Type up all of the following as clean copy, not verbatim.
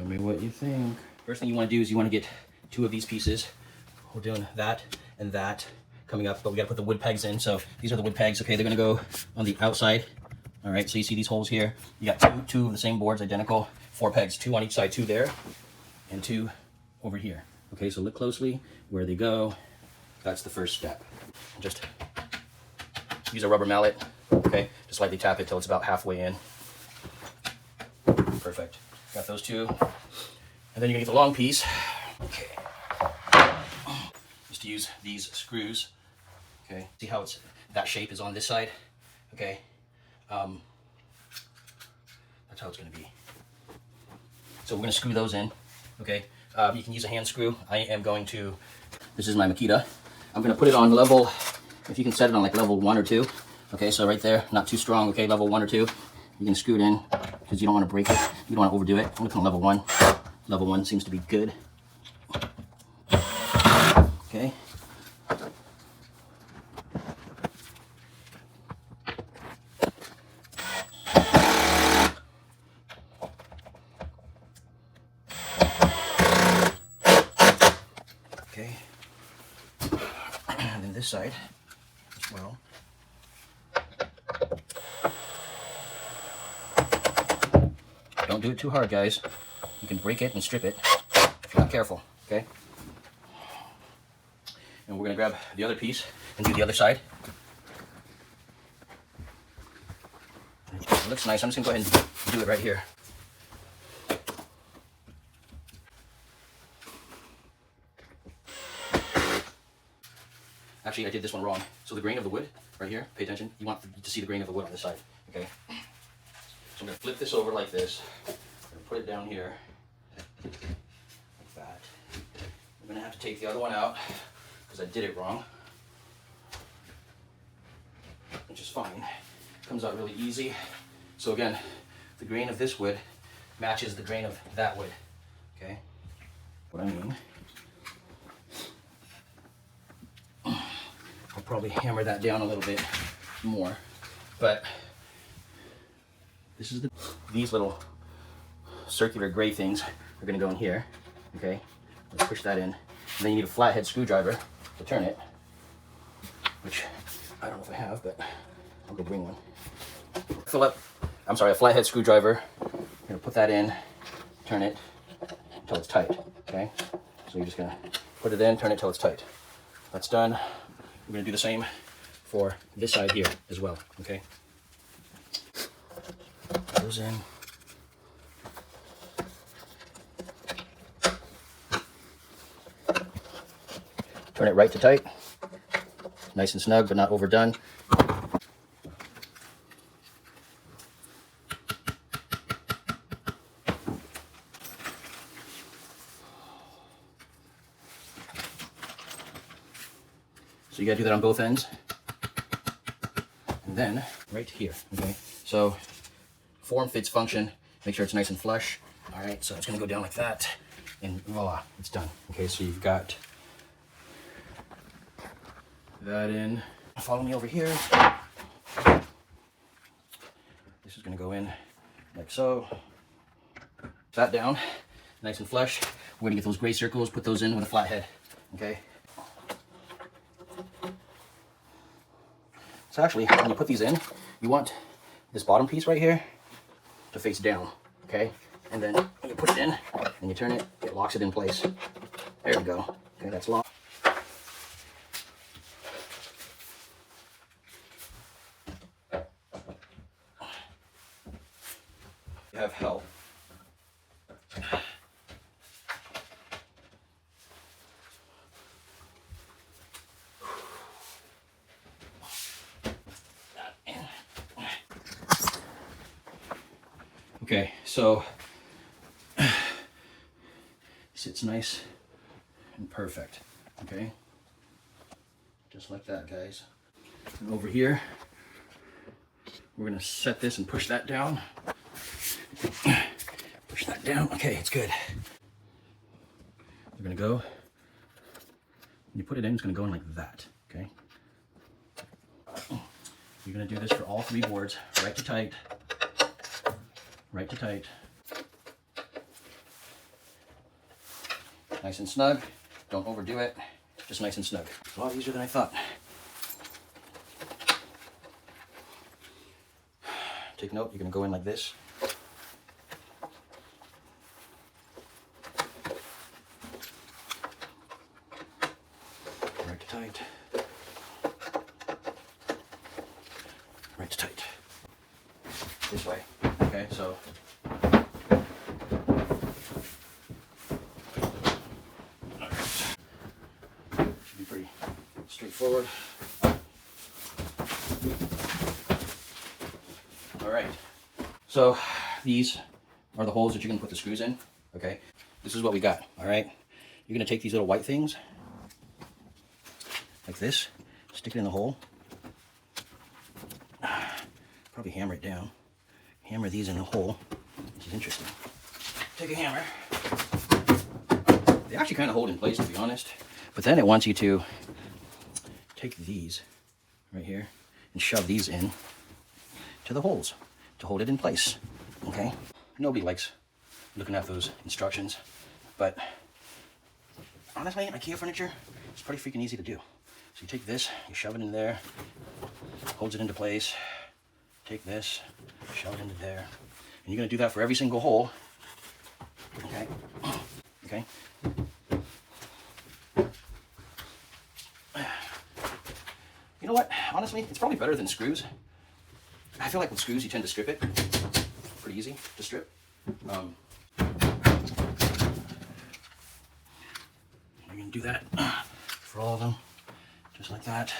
Tell me what you think. First thing you want to do is you want to get 2 of these pieces. We're doing that and that coming up, but we got to put the wood pegs in. So these are the wood pegs. Okay, they're going to go on the outside. All right, so you see these holes here. You got two of the same boards, identical, 4 pegs, 2 on each side, 2 there, and 2 over here. Okay, so look closely where they go. That's the first step. Just use a rubber mallet. Okay, just lightly tap it till it's about halfway in. Perfect. Got those 2. And then you're gonna get the long piece. Okay. Just use these screws. Okay. See how it's that shape is on this side? Okay. That's how it's gonna be. So we're gonna screw those in. Okay. You can use a hand screw. I am going to. This is my Makita. I'm gonna put it on level. If you can set it on like level 1 or 2. Okay. So right there, not too strong. Okay. Level 1 or 2. You can screw it in because you don't want to break it. You don't want to overdo it. I'm gonna put on level 1. Level 1 seems to be good. Okay. Okay. And then this side as well. Don't do it too hard, guys. You can break it and strip it if you're not careful, okay? And we're gonna grab the other piece and do the other side. It looks nice. I'm just gonna go ahead and do it right here. Actually, I did this one wrong. So the grain of the wood right here, pay attention. You want to see the grain of the wood on this side, okay? So I'm gonna flip this over like this. I'm gonna put it down here. Like that. I'm gonna have to take the other one out because I did it wrong, which is fine. Comes out really easy. So again, the grain of this wood matches the grain of that wood. Okay. What I mean, I'll probably hammer that down a little bit more, but this is these little circular gray things are going to go in here. Okay, let's push that in. And then you need a flathead screwdriver to turn it, which I don't know if I have, but I'll go bring one. A flathead screwdriver. You're going to put that in, turn it until it's tight. Okay, so you're just going to put it in, turn it till it's tight. That's done. We're going to do the same for this side here as well. Okay, goes in. Turn it right to tight. Nice and snug, but not overdone. So you gotta do that on both ends. And then right here, okay? So form fits function, make sure it's nice and flush. All right, so it's gonna go down like that, and voila, it's done. Okay, so you've got that in. Follow me over here. This is gonna go in like so. That down, nice and flush. We're gonna get those gray circles, put those in with a flat head, okay? So actually, when you put these in, you want this bottom piece right here to face down, okay? And then you push it in, and you turn it, it locks it in place. There we go. Okay, that's locked. You have help. Okay, so sits nice and perfect, okay? Just like that, guys. And over here, we're gonna set this and push that down. Push that down, okay, it's good. We're gonna go, when you put it in, it's gonna go in like that, okay? You're gonna do this for all 3 boards, right to tight. Right to tight. Nice and snug. Don't overdo it. Just nice and snug. It's a lot easier than I thought. Take note, you're gonna go in like this. Right to tight. Right to tight. This way. Okay, so. Should be pretty straightforward. All right, so these are the holes that you're gonna put the screws in, okay? This is what we got, all right? You're gonna take these little white things, like this, stick it in the hole, probably hammer it down, hammer these in the hole, which is interesting. Take a hammer. They actually kind of hold in place, to be honest, but then it wants you to take these right here and shove these in to the holes to hold it in place, okay? Nobody likes looking at those instructions, but honestly, IKEA furniture is pretty freaking easy to do. So you take this, you shove it in there, holds it into place. Take this, shove it into there, and you're gonna do that for every single hole, okay? Okay. You know what? Honestly, it's probably better than screws. I feel like with screws, you tend to strip it. Pretty easy to strip. You're gonna do that for all of them, just like that.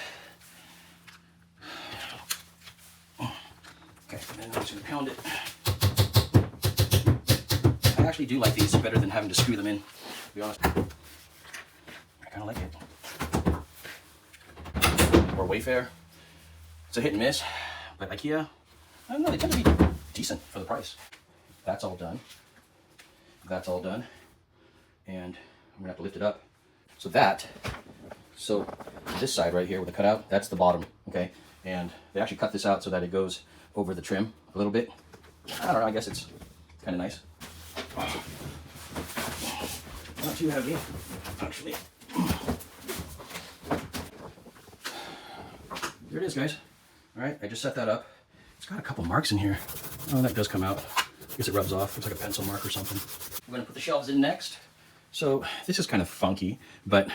Okay, and then I'm just gonna pound it. I actually do like these better than having to screw them in, to be honest. I kinda like it. Or Wayfair. It's a hit and miss. But IKEA, I don't know, they tend to be decent for the price. That's all done. That's all done. And I'm gonna have to lift it up. So this side right here with the cutout, that's the bottom, okay? And they actually cut this out so that it goes over the trim a little bit. I don't know, I guess it's kind of nice. Awesome. Not too heavy, actually. There it is, guys. All right, I just set that up. It's got a couple marks in here. Oh, that does come out. I guess it rubs off. Looks like a pencil mark or something. We're gonna put the shelves in next. So this is kind of funky, but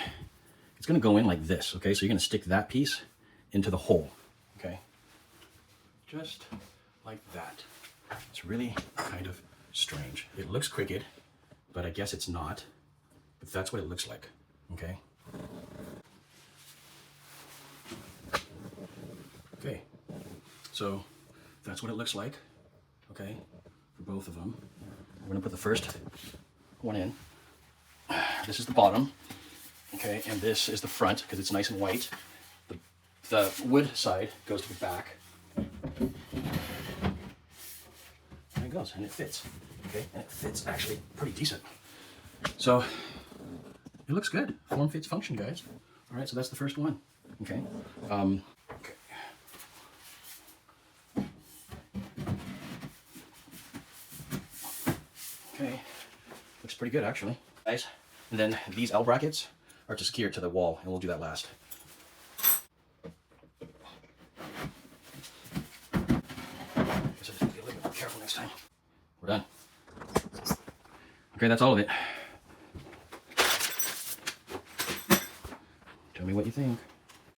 it's gonna go in like this, okay? So you're gonna stick that piece into the hole, okay? Just like that. It's really kind of strange. It looks crooked, but I guess it's not. But that's what it looks like, okay? Okay, so that's what it looks like, okay, for both of them. We're gonna put the first one in. This is the bottom, okay, and this is the front because it's nice and white. The wood side goes to the back. And it goes, and it fits, okay, and it fits actually pretty decent. So it looks good. Form fits function, guys. All right, so that's the first one, okay. Okay, looks pretty good actually. Nice. And then these L brackets are to secure it to the wall, and we'll do that last. Guess I just need to be a little bit more careful next time. We're done. Okay, that's all of it. Tell me what you think.